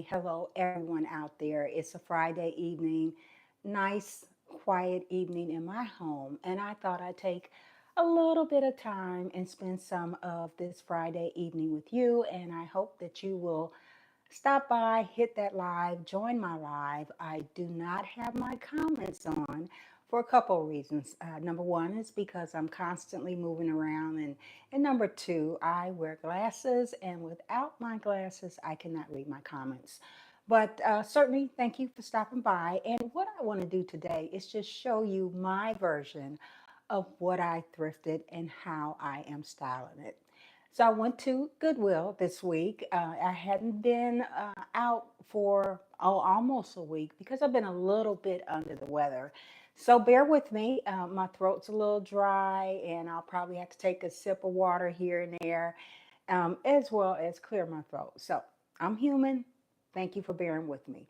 say hello, everyone out there. It's a Friday evening, nice, quiet evening in my home, and I thought I'd take a little bit of time and spend some of this Friday evening with you. And I hope that you will stop by, hit that live, join my live. I do not have my comments on for a couple of reasons. Number one is because I'm constantly moving around, and number two, I wear glasses, and without my glasses, I cannot read my comments. But certainly, thank you for stopping by. And what I want to do today is just show you my version of what I thrifted and how I am styling it. So I went to Goodwill this week. I hadn't been out for almost a week because I've been a little bit under the weather. So bear with me. My throat's a little dry, and I'll probably have to take a sip of water here and there, as well as clear my throat. So I'm human. Thank you for bearing with me.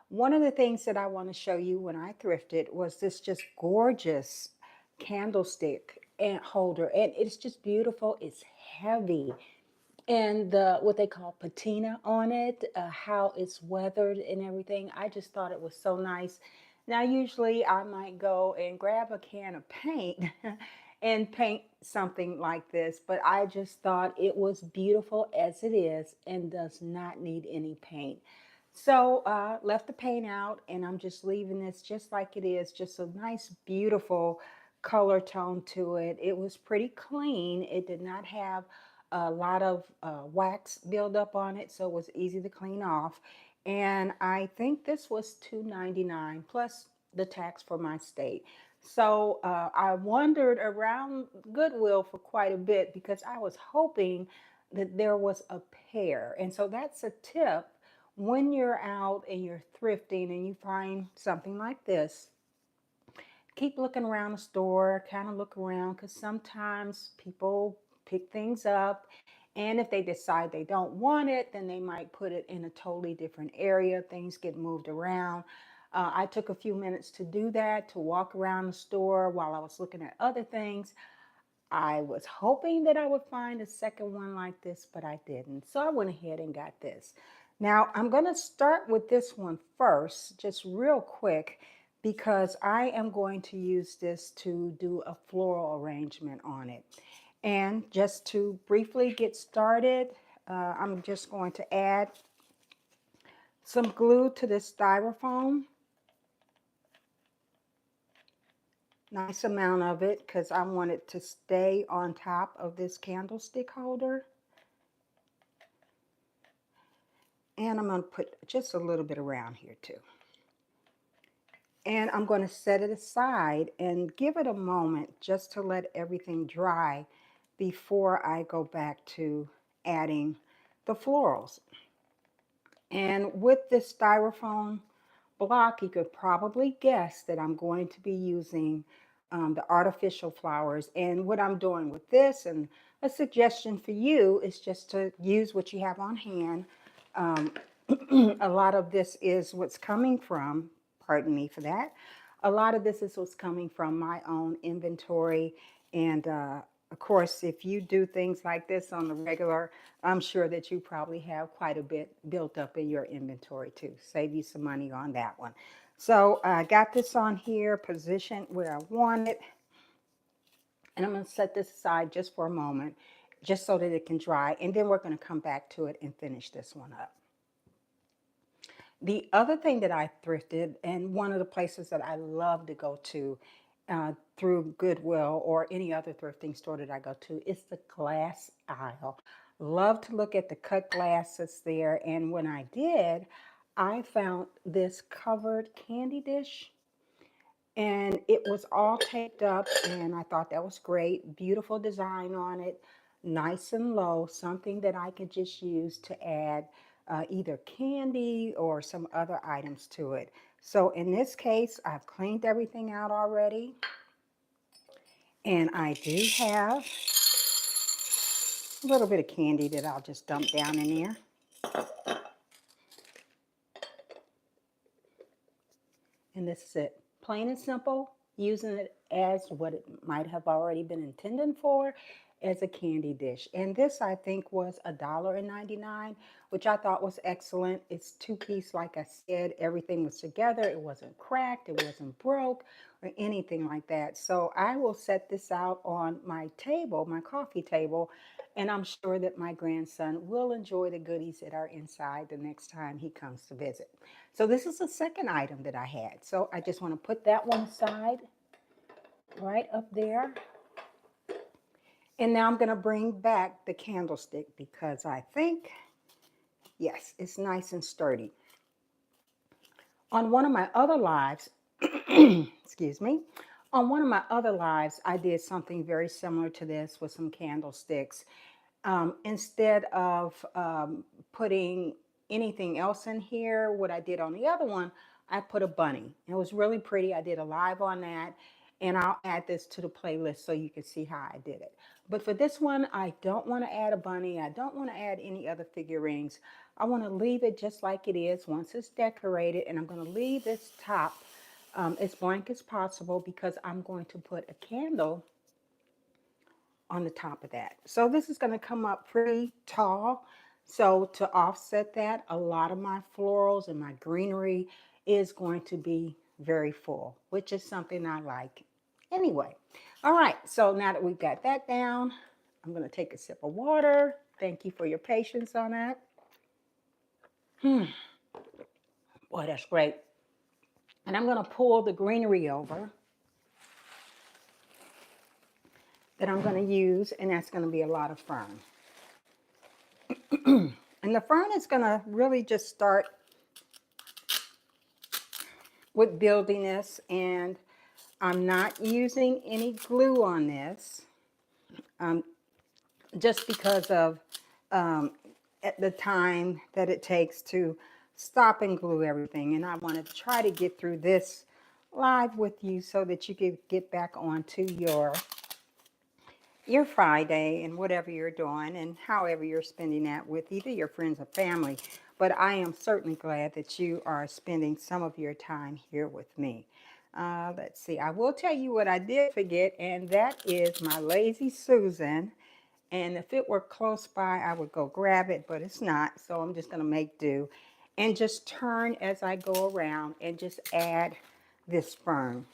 One of the things that I want to show you when I thrifted was this just gorgeous candlestick and holder, and it's just beautiful. It's heavy, and the what they call patina on it, how it's weathered and everything. I just thought it was so nice. Now, usually I might go and grab a can of paint and paint something like this, but I just thought it was beautiful as it is and does not need any paint. So left the paint out, and I'm just leaving this just like it is, just a nice, beautiful color tone to it. It was pretty clean. It did not have a lot of wax buildup on it, so it was easy to clean off. And I think this was $2.99 plus the tax for my state. So I wandered around Goodwill for quite a bit because I was hoping that there was a pair. And so that's a tip when you're out and you're thrifting and you find something like this. Keep looking around the store, kind of look around, because sometimes people pick things up, and if they decide they don't want it, then they might put it in a totally different area. Things get moved around. I took a few minutes to do that, to walk around the store while I was looking at other things. I was hoping that I would find a second one like this, but I didn't. So I went ahead and got this. Now I'm going to start with this one first, just real quick, because I am going to use this to do a floral arrangement on it. And just to briefly get started, I'm just going to add some glue to this styrofoam. Nice amount of it because I want it to stay on top of this candlestick holder. And I'm going to put just a little bit around here too. And I'm going to set it aside and give it a moment just to let everything dry before I go back to adding the florals. And with this styrofoam block, you could probably guess that I'm going to be using the artificial flowers. And what I'm doing with this, and a suggestion for you, is just to use what you have on hand. Um, a lot of this is what's coming from, pardon me for that, a lot of this is what's coming from my own inventory. And of course, if you do things like this on the regular, I'm sure that you probably have quite a bit built up in your inventory too. Save you some money on that one. So I got this on here, positioned where I want it. And I'm going to set this aside just for a moment, just so that it can dry. And then we're going to come back to it and finish this one up. The other thing that I thrifted, and one of the places that I love to go to through Goodwill or any other thrifting store that I go to, is the glass aisle. Love to look at the cut glass that's there. And when I did, I found this covered candy dish, and it was all taped up, and I thought that was great. Beautiful design on it, nice and low, something that I could just use to add either candy or some other items to it. So in this case, I've cleaned everything out already, and I do have a little bit of candy that I'll just dump down in there. And this is it. Plain and simple, using it as what it might have already been intended for. as a candy dish. And this, I think, was $1.99, which I thought was excellent. It's two-piece, like I said. Everything was together. It wasn't cracked. It wasn't broke or anything like that. So I will set this out on my table, my coffee table, and I'm sure that my grandson will enjoy the goodies that are inside the next time he comes to visit. So this is the second item that I had. So I just want to put that one aside right up there. And now I'm going to bring back the candlestick because I think, yes, it's nice and sturdy. On one of my other lives, excuse me, on one of my other lives, I did something very similar to this with some candlesticks. Instead of putting anything else in here, what I did on the other one, I put a bunny. It was really pretty. I did a live on that, and I'll add this to the playlist so you can see how I did it. But for this one, I don't want to add a bunny. I don't want to add any other figurines. I want to leave it just like it is once it's decorated, and I'm going to leave this top as blank as possible because I'm going to put a candle on the top of that. So this is going to come up pretty tall. So to offset that, a lot of my florals and my greenery is going to be very full, which is something I like anyway. All right, so now that we've got that down, I'm going to take a sip of water. Thank you for your patience on that. Boy, that's great. And I'm going to pull the greenery over that I'm going to use, and that's going to be a lot of fern. And the fern is going to really just start with building this, and I'm not using any glue on this just because of at the time that it takes to stop and glue everything. And I want to try to get through this live with you so that you can get back onto your Friday and whatever you're doing and however you're spending that with either your friends or family. But I am certainly glad that you are spending some of your time here with me. Let's see. I will tell you what I did forget, and that is my Lazy Susan. And if it were close by, I would go grab it, but it's not. So I'm just going to make do and just turn as I go around and just add this fern.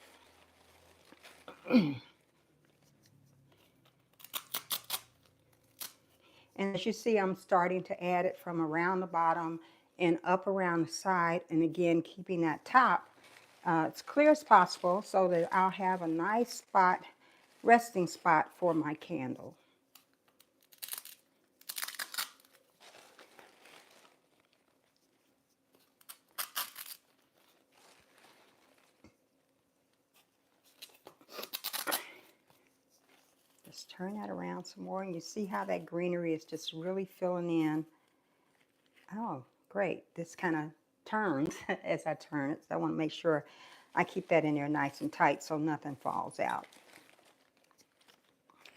And as you see, I'm starting to add it from around the bottom and up around the side. And again, keeping that top as clear as possible so that I'll have a nice spot, resting spot for my candle. Just turn that around some more, and you see how that greenery is just really filling in. Oh, great. This kind of turns as I turn it. So I want to make sure I keep that in there nice and tight so nothing falls out.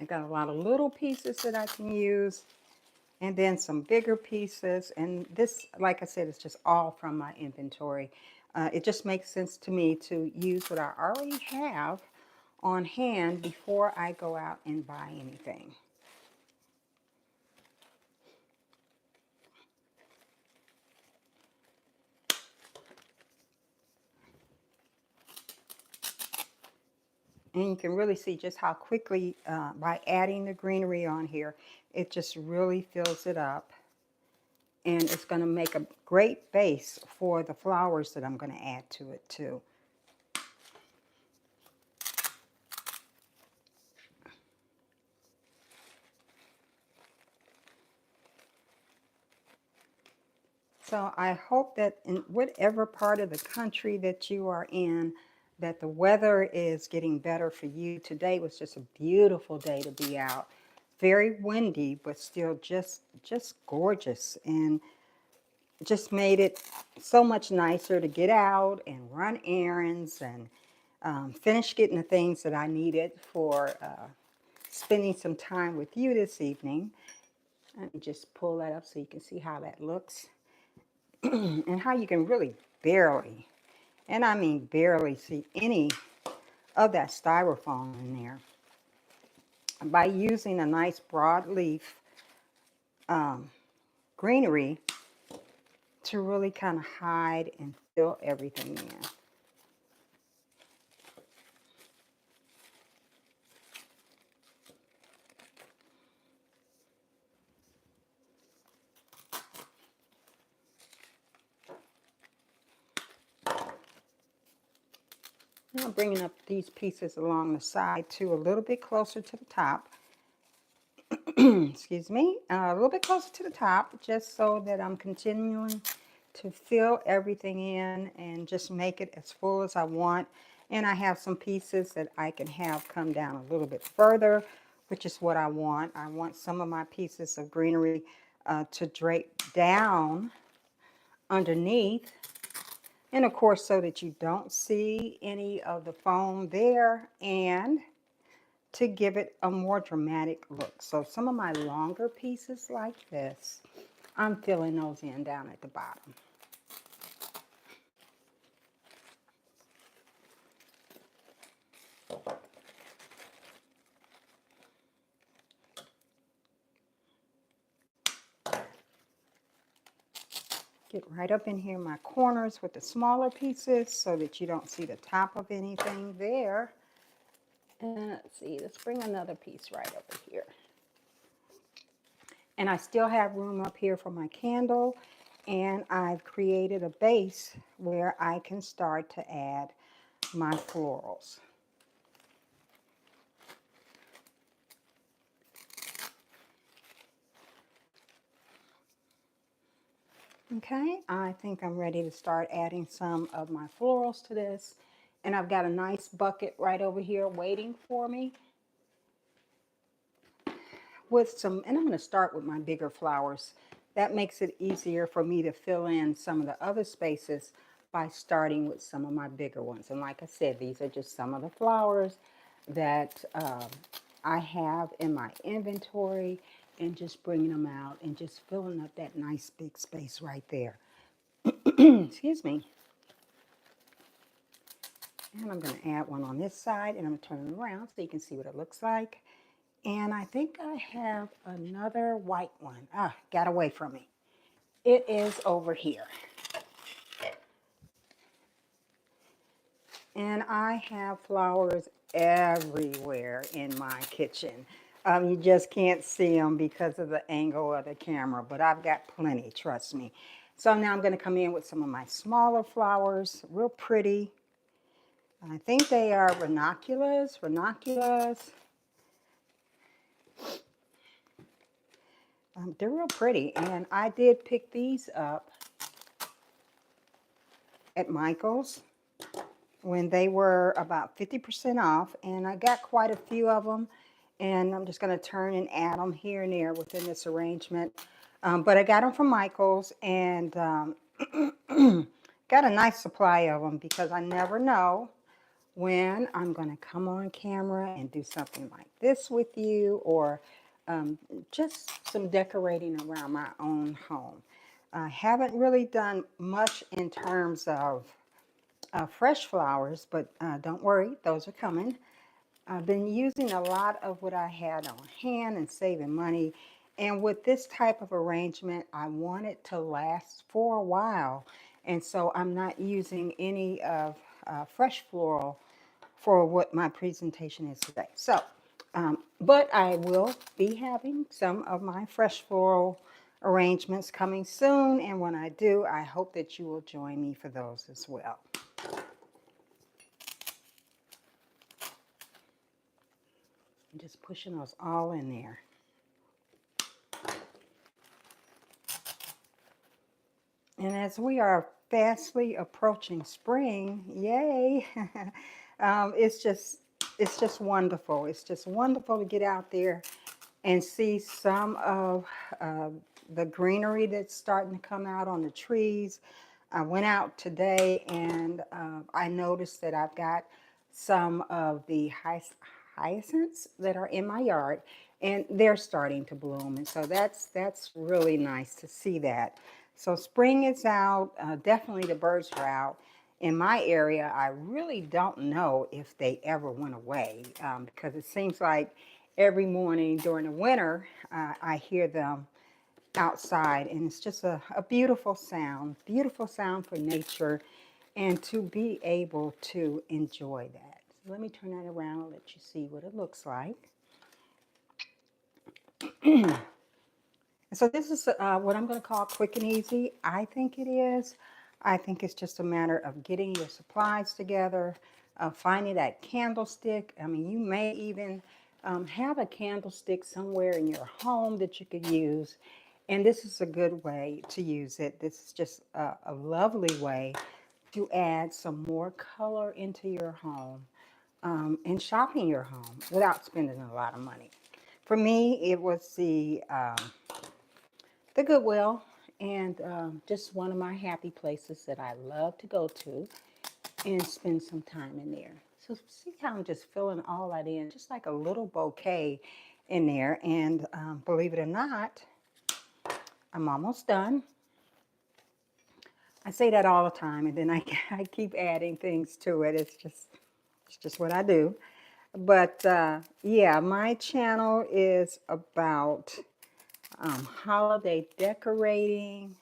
I've got a lot of little pieces that I can use and then some bigger pieces. And this, like I said, is just all from my inventory. It just makes sense to me to use what I already have on hand before I go out and buy anything. And you can really see just how quickly, by adding the greenery on here, it just really fills it up. And it's going to make a great base for the flowers that I'm going to add to it too. So I hope that in whatever part of the country that you are in, that the weather is getting better for you. Today was just a beautiful day to be out. Very windy, but still just gorgeous, and just made it so much nicer to get out and run errands and finish getting the things that I needed for spending some time with you this evening. Let me just pull that up so you can see how that looks. And how you can really barely, and I mean barely, see any of that styrofoam in there. by using a nice broadleaf greenery to really kind of hide and fill everything in. Now bringing up these pieces along the side too, a little bit closer to the top. Excuse me, a little bit closer to the top, just so that I'm continuing to fill everything in and just make it as full as I want. And I have some pieces that I can have come down a little bit further, which is what I want. I want some of my pieces of greenery to drape down underneath. And of course, so that you don't see any of the foam there, and to give it a more dramatic look. So some of my longer pieces like this, I'm filling those in down at the bottom. Get right up in here in my corners with the smaller pieces so that you don't see the top of anything there. And let's see, let's bring another piece right over here. And I still have room up here for my candle, and I've created a base where I can start to add my florals. Okay, I think I'm ready to start adding some of my florals to this. And I've got a nice bucket right over here waiting for me with some, and I'm going to start with my bigger flowers. That makes it easier for me to fill in some of the other spaces by starting with some of my bigger ones. And like I said, these are just some of the flowers that I have in my inventory, and just bringing them out and just filling up that nice big space right there. Excuse me. And I'm going to add one on this side, and I'm going to turn it around so you can see what it looks like. And I think I have another white one. Ah, got away from me. It is over here. And I have flowers everywhere in my kitchen. You just can't see them because of the angle of the camera, but I've got plenty, trust me. So now I'm going to come in with some of my smaller flowers, real pretty. I think they are ranunculus. They're real pretty, and I did pick these up at Michael's when they were about 50% off, and I got quite a few of them, and I'm just going to turn and add them here and there within this arrangement. But I got them from Michael's, and got a nice supply of them because I never know when I'm going to come on camera and do something like this with you, or just some decorating around my own home. I haven't really done much in terms of fresh flowers, but don't worry, those are coming. I've been using a lot of what I had on hand and saving money. And with this type of arrangement, I want it to last for a while. And so I'm not using any of fresh floral for what my presentation is today. So, but I will be having some of my fresh floral arrangements coming soon. And when I do, I hope that you will join me for those as well. I'm just pushing those all in there. And as we are fastly approaching spring, yay, it's just wonderful. It's just wonderful to get out there and see some of the greenery that's starting to come out on the trees. I went out today, and I noticed that I've got some of the hyacinths that are in my yard, and they're starting to bloom. And so that's really nice to see that. So spring is out. Definitely the birds are out. In my area, I really don't know if they ever went away, because it seems like every morning during the winter, I hear them outside, and it's just a beautiful sound for nature, and to be able to enjoy that. So let me turn that around and let you see what it looks like. So this is what I'm going to call quick and easy. I think it is. I think it's just a matter of getting your supplies together, finding that candlestick. I mean, you may even have a candlestick somewhere in your home that you could use. And this is a good way to use it. This is just a lovely way to add some more color into your home and shopping your home without spending a lot of money. For me, it was the Goodwill, and just one of my happy places that I love to go to and spend some time in there. So see how I'm just filling all that in, just like a little bouquet in there. And believe it or not, I'm almost done. I say that all the time, and then I keep adding things to it. It's just what I do. But yeah, my channel is about holiday decorating,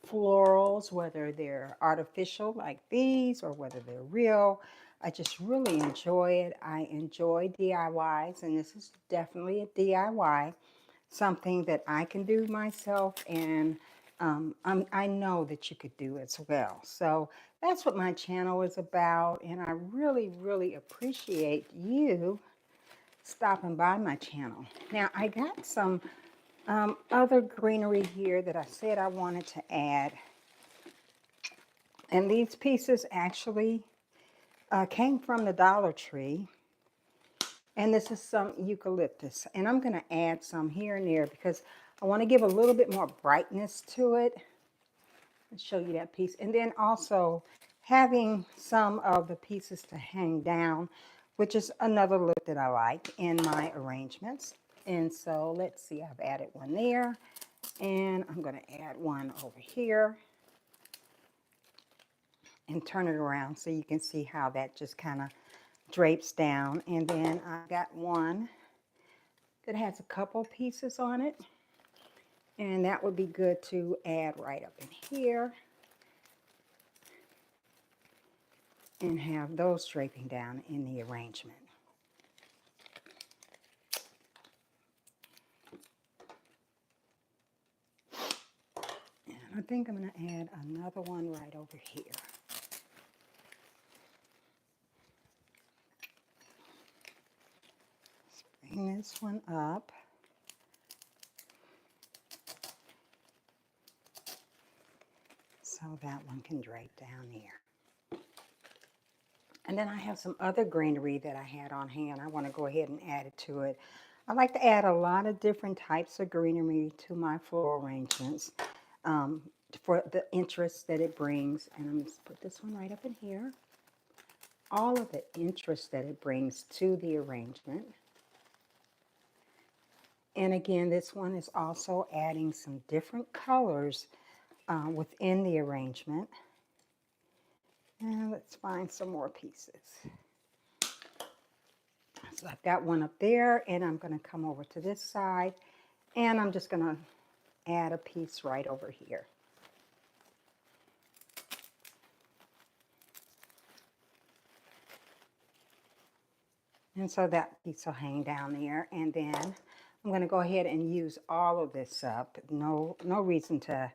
florals, whether they're artificial like these or whether they're real. I just really enjoy it. I enjoy DIYs, and this is definitely a DIY, something that I can do myself, and I know that you could do as well. So that's what my channel is about, and I really, really appreciate you stopping by my channel. Now, I got some other greenery here that I said I wanted to add. And these pieces actually came from the Dollar Tree. And this is some eucalyptus. And I'm going to add some here and there because I want to give a little bit more brightness to it. Let's show you that piece. And then also having some of the pieces to hang down, which is another look that I like in my arrangements. And so let's see, I've added one there. And I'm going to add one over here and turn it around so you can see how that just kind of drapes down. And then I got one that has a couple pieces on it, and that would be good to add right up in here and have those draping down in the arrangement. And I think I'm going to add another one right over here. Bring this one up. So that one can drape down there. And then I have some other greenery that I had on hand. I want to go ahead and add it to it. I like to add a lot of different types of greenery to my floral arrangements for the interest that it brings. And I'm just put this one right up in here. All of the interest that it brings to the arrangement. And again, this one is also adding some different colors within the arrangement. And let's find some more pieces. So I've got one up there, and I'm going to come over to this side, and I'm just going to add a piece right over here. And so that piece will hang down there, and then I'm going to go ahead and use all of this up. No reason to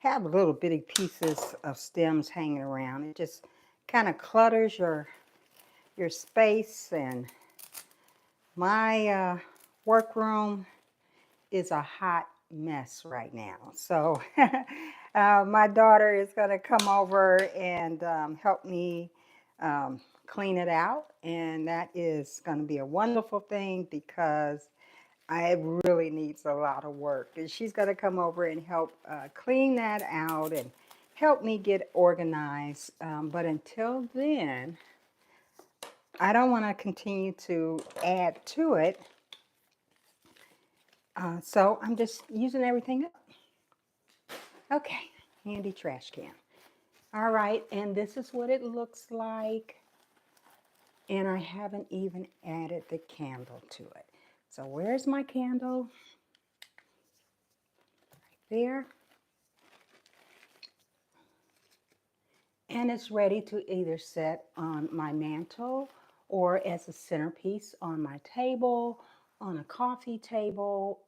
have little bitty pieces of stems hanging around. It just kind of clutters your space, and my workroom is a hot mess right now. So my daughter is going to come over and help me clean it out. And that is going to be a wonderful thing because it really needs a lot of work. And she's going to come over and help clean that out and help me get organized. But until then, I don't want to continue to add to it. So I'm just using everything up. Okay, handy trash can. All right, and this is what it looks like. And I haven't even added the candle to it. So where's my candle? Right there. And it's ready to either set on my mantle or as a centerpiece on my table, on a coffee table,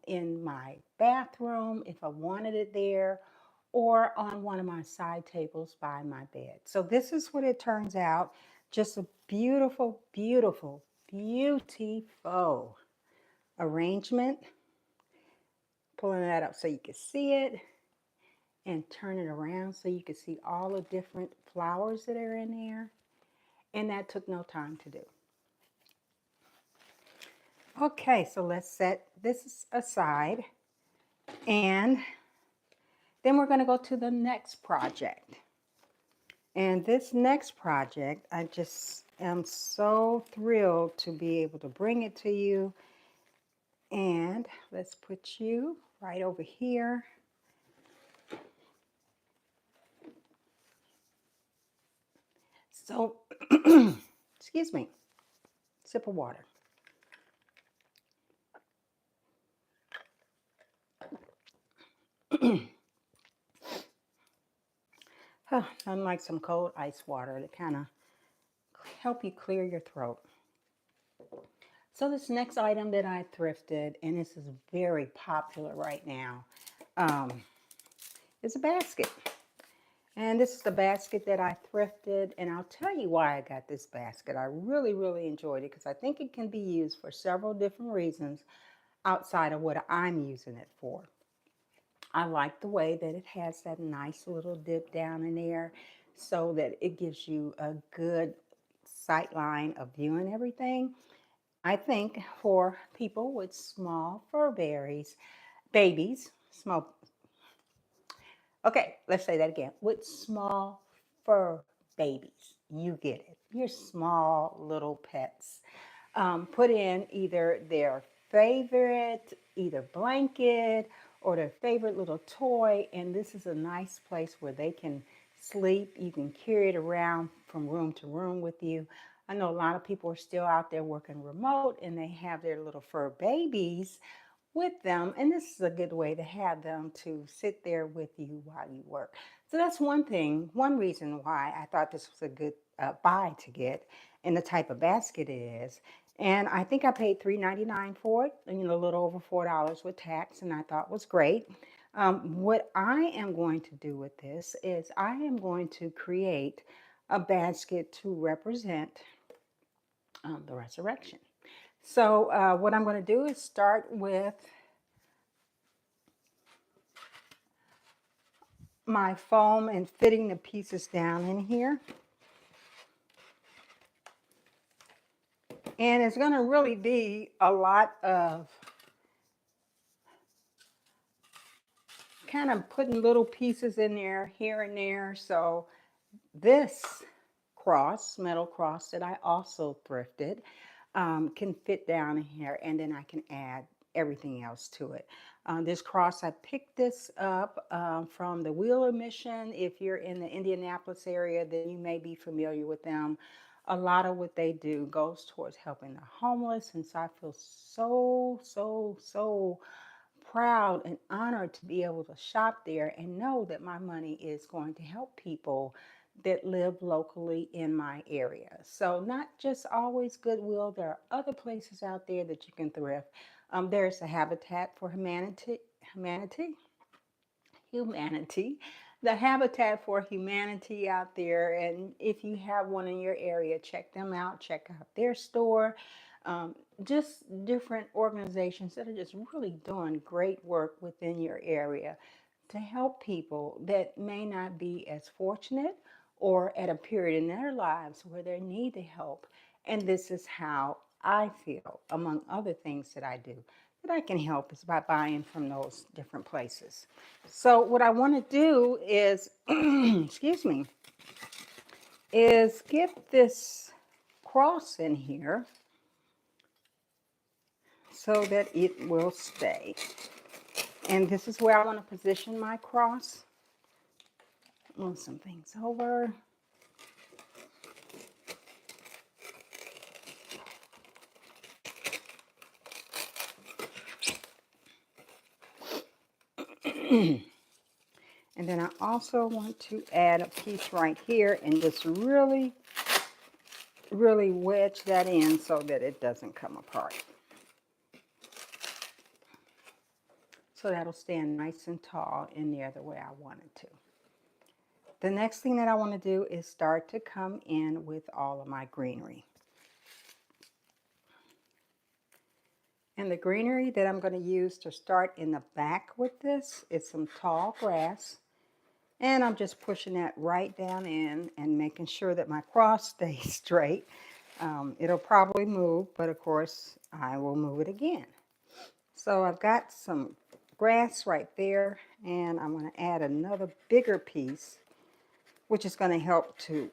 in my bathroom if I wanted it there, or on one of my side tables by my bed. So this is what it turns out. Just a beautiful, beautiful, beautiful arrangement. Pulling that up so you can see it and turn it around so you can see all the different flowers that are in there. And that took no time to do. Okay, so let's set this aside. And then we're going to go to the next project. And this next project, I just am so thrilled to be able to bring it to you. And let's put you right over here. So, excuse me, sip of water. Unlike some cold ice water to kind of help you clear your throat. So this next item that I thrifted, and this is very popular right now, is a basket. And this is the basket that I thrifted, and I'll tell you why I got this basket. I really, really enjoyed it because I think it can be used for several different reasons outside of what I'm using it for. I like the way that it has that nice little dip down in there so that it gives you a good sight line of viewing everything. I think for people with small fur babies, small, okay, let's say that again, with small fur babies, you get it. Your small little pets. Put in either their favorite, either blanket or their favorite little toy, and this is a nice place where they can sleep. You can carry it around from room to room with you. I know a lot of people are still out there working remote and they have their little fur babies with them, and this is a good way to have them to sit there with you while you work. So that's one thing, one reason why I thought this was a good buy to get, and the type of basket it is. And I think I paid $3.99 for it, a little over $4 with tax, and I thought was great. What I am going to do with this is I am going to create a basket to represent the resurrection. So what I'm going to do is start with my foam and fitting the pieces down in here. And it's going to really be a lot of kind of putting little pieces in there here and there. So this cross, metal cross that I also thrifted, can fit down in here, and then I can add everything else to it. This cross, I picked this up from the Wheeler Mission. If you're in the Indianapolis area, then you may be familiar with them. A lot of what they do goes towards helping the homeless, and so I feel so proud and honored to be able to shop there and know that my money is going to help people that live locally in my area. So not just always Goodwill, there are other places out there that you can thrift. There's a Habitat for Humanity, the Habitat for Humanity out there. And if you have one in your area, check them out, check out their store. Just different organizations that are just really doing great work within your area to help people that may not be as fortunate or at a period in their lives where they need the help. And this is how I feel, among other things that I do, that I can help is by buying from those different places. So what I want to do is, excuse me, is get this cross in here so that it will stay. And this is where I want to position my cross. Move some things over. And then I also want to add a piece right here and just really, really wedge that in so that it doesn't come apart. So that'll stand nice and tall in there the way I want it to. The next thing that I want to do is start to come in with all of my greenery. And the greenery that I'm going to use to start in the back with this is some tall grass. And I'm just pushing that right down in and making sure that my cross stays straight. It'll probably move, but of course I will move it again. So I've got some grass right there, and I'm going to add another bigger piece, which is going to help to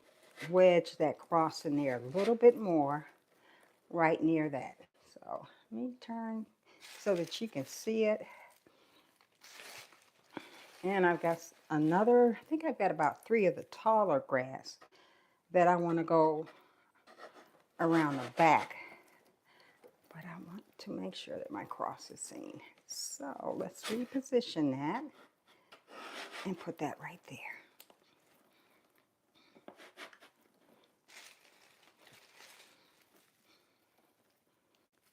wedge that cross in there a little bit more right near that. So let me turn so that you can see it. And I've got another, I think I've got about 3 of the taller grass that I want to go around the back. But I want to make sure that my cross is seen. So let's reposition that and put that right there.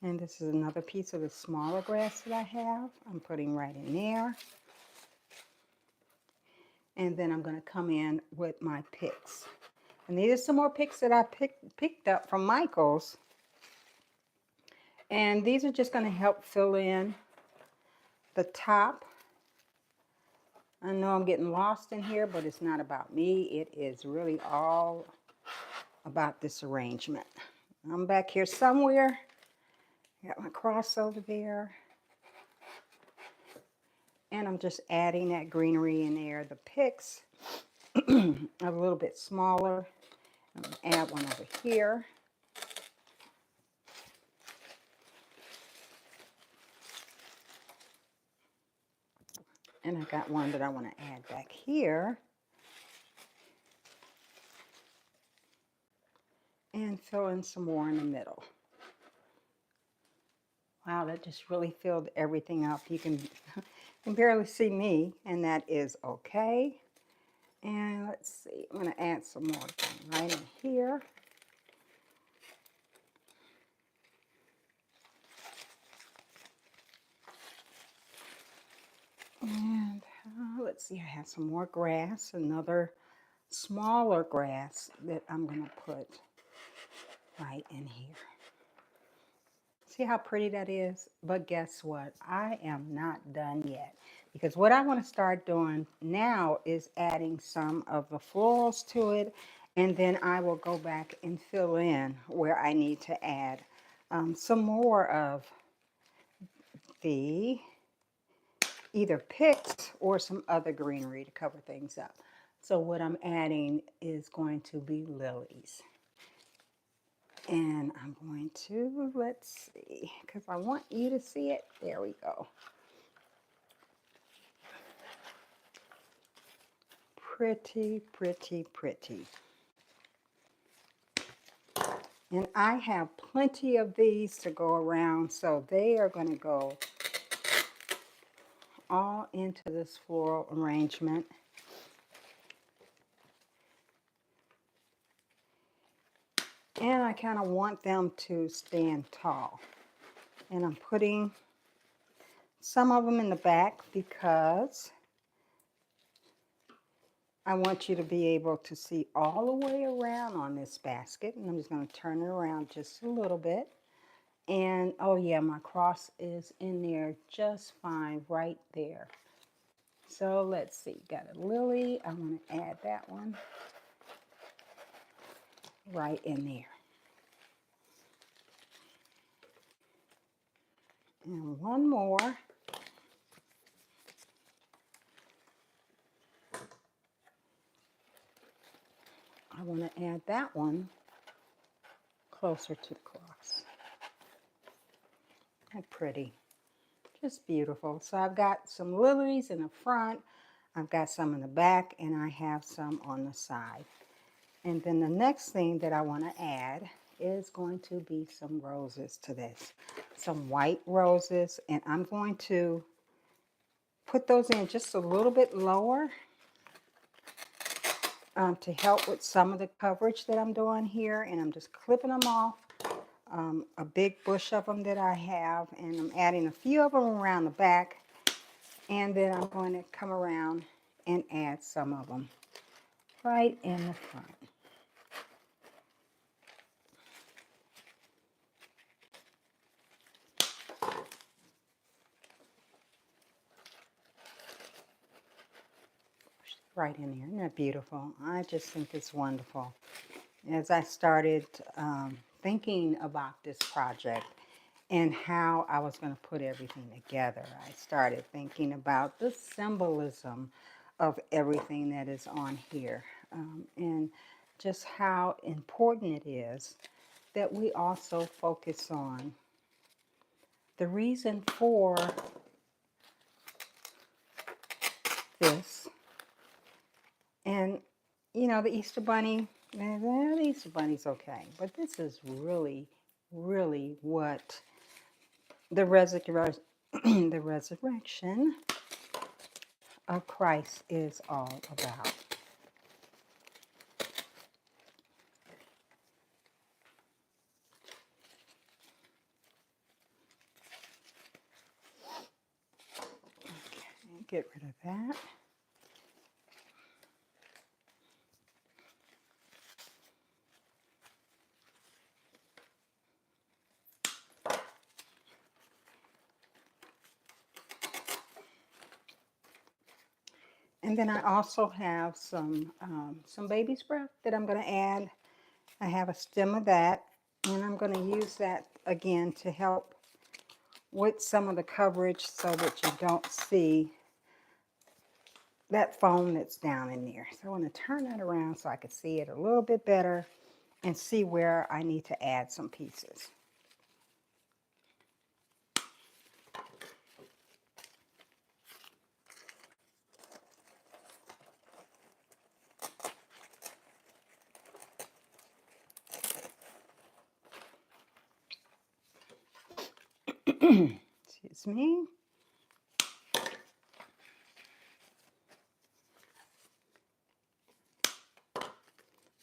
And this is another piece of the smaller grass that I have. I'm putting right in there. And then I'm going to come in with my picks. And these are some more picks that I picked up from Michael's. And these are just going to help fill in the top. I know I'm getting lost in here, but it's not about me. It is really all about this arrangement. I'm back here somewhere. Got my cross over there. And I'm just adding that greenery in there. The picks are a little bit smaller. I'm going to add one over here. And I got one that I want to add back here. And fill in some more in the middle. Wow, that just really filled everything up. You can barely see me, and that is okay. And let's see, I'm going to add some more right in here. And let's see, I have some more grass, another smaller grass that I'm going to put right in here. See how pretty that is? But guess what? I am not done yet. Because what I want to start doing now is adding some of the florals to it. And then I will go back and fill in where I need to add some more of the either picks or some other greenery to cover things up. So what I'm adding is going to be lilies. And I'm going to, let's see, because I want you to see it. There we go. Pretty, pretty, pretty. And I have plenty of these to go around, so they are going to go all into this floral arrangement. And I kind of want them to stand tall. And I'm putting some of them in the back because I want you to be able to see all the way around on this basket. And I'm just going to turn it around just a little bit. And oh yeah, my cross is in there just fine right there. So let's see, got a lily. I'm going to add that one right in there. And one more. I want to add that one closer to the cross. How pretty. Just beautiful. So I've got some lilies in the front, I've got some in the back, and I have some on the side. And then the next thing that I want to add is going to be some roses to this. Some white roses, and I'm going to put those in just a little bit lower to help with some of the coverage that I'm doing here. And I'm just clipping them off, a big bush of them that I have. And I'm adding a few of them around the back. And then I'm going to come around and add some of them right in the front. Right in there. Isn't that beautiful? I just think it's wonderful. As I started thinking about this project and how I was going to put everything together, I started thinking about the symbolism of everything that is on here, and just how important it is that we also focus on the reason for this. And, you know, the Easter Bunny, the Easter Bunny's okay. But this is really, really what the the resurrection of Christ is all about. Okay, get rid of that. And then I also have some baby's breath that I'm going to add. I have a stem of that, and I'm going to use that again to help with some of the coverage so that you don't see that foam that's down in there. So I want to turn that around so I can see it a little bit better and see where I need to add some pieces. Excuse me.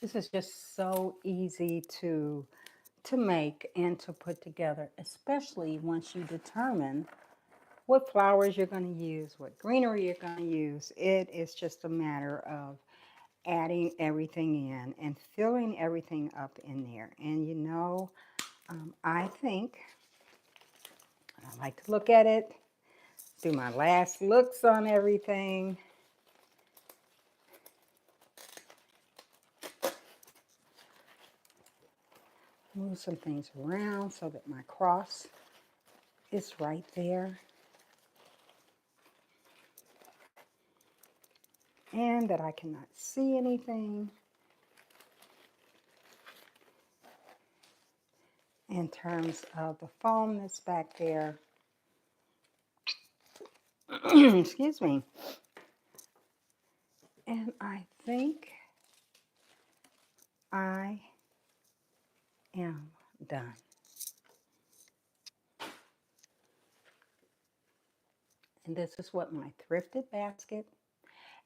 This is just so easy to make and to put together, especially once you determine what flowers you're going to use, what greenery you're going to use. It is just a matter of adding everything in and filling everything up in there. And you know, I think I like to look at it, do my last looks on everything. Move some things around so that my cross is right there. And that I cannot see anything in terms of the foam that's back there. Excuse me. And I think I am done. And this is what my thrifted basket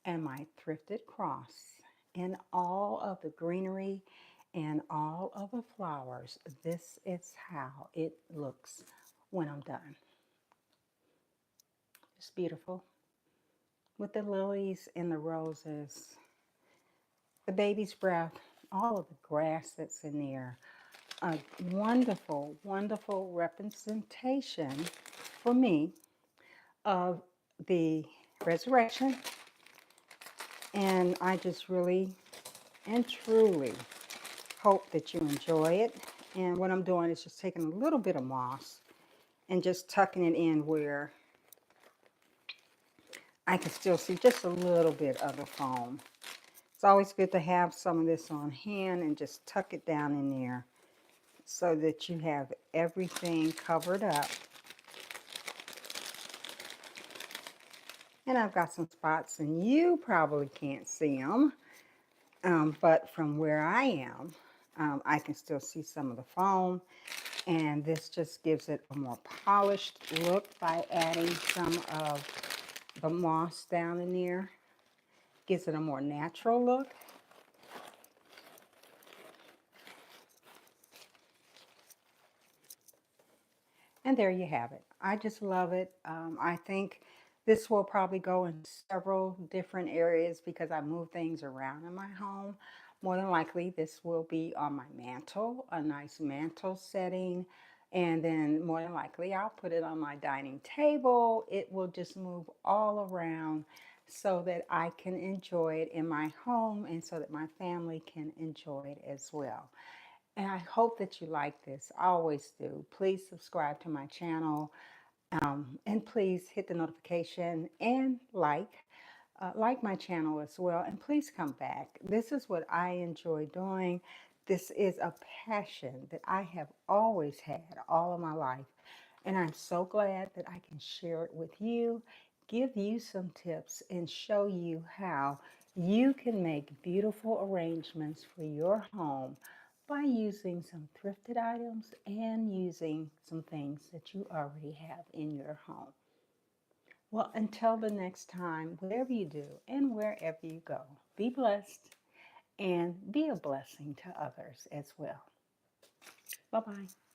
and my thrifted cross and all of the greenery and all of the flowers. This is how it looks when I'm done. It's beautiful with the lilies and the roses, the baby's breath, all of the grass that's in there. A wonderful, wonderful representation for me of the resurrection. And I just really and truly hope that you enjoy it. And what I'm doing is just taking a little bit of moss and just tucking it in where I can still see just a little bit of the foam. It's always good to have some of this on hand and just tuck it down in there so that you have everything covered up. And I've got some spots and you probably can't see them, but from where I am, I can still see some of the foam. And this just gives it a more polished look by adding some of the moss down in there. Gives it a more natural look. And there you have it. I just love it. I think this will probably go in several different areas because I move things around in my home. More than likely, this will be on my mantle, a nice mantle setting. And then more than likely, I'll put it on my dining table. It will just move all around so that I can enjoy it in my home and so that my family can enjoy it as well. And I hope that you like this. I always do. Please subscribe to my channel, and please hit the notification and like my channel as well. And please come back. This is what I enjoy doing. This is a passion that I have always had all of my life. And I'm so glad that I can share it with you, give you some tips, and show you how you can make beautiful arrangements for your home by using some thrifted items and using some things that you already have in your home. Well, until the next time, whatever you do and wherever you go, be blessed and be a blessing to others as well. Bye bye.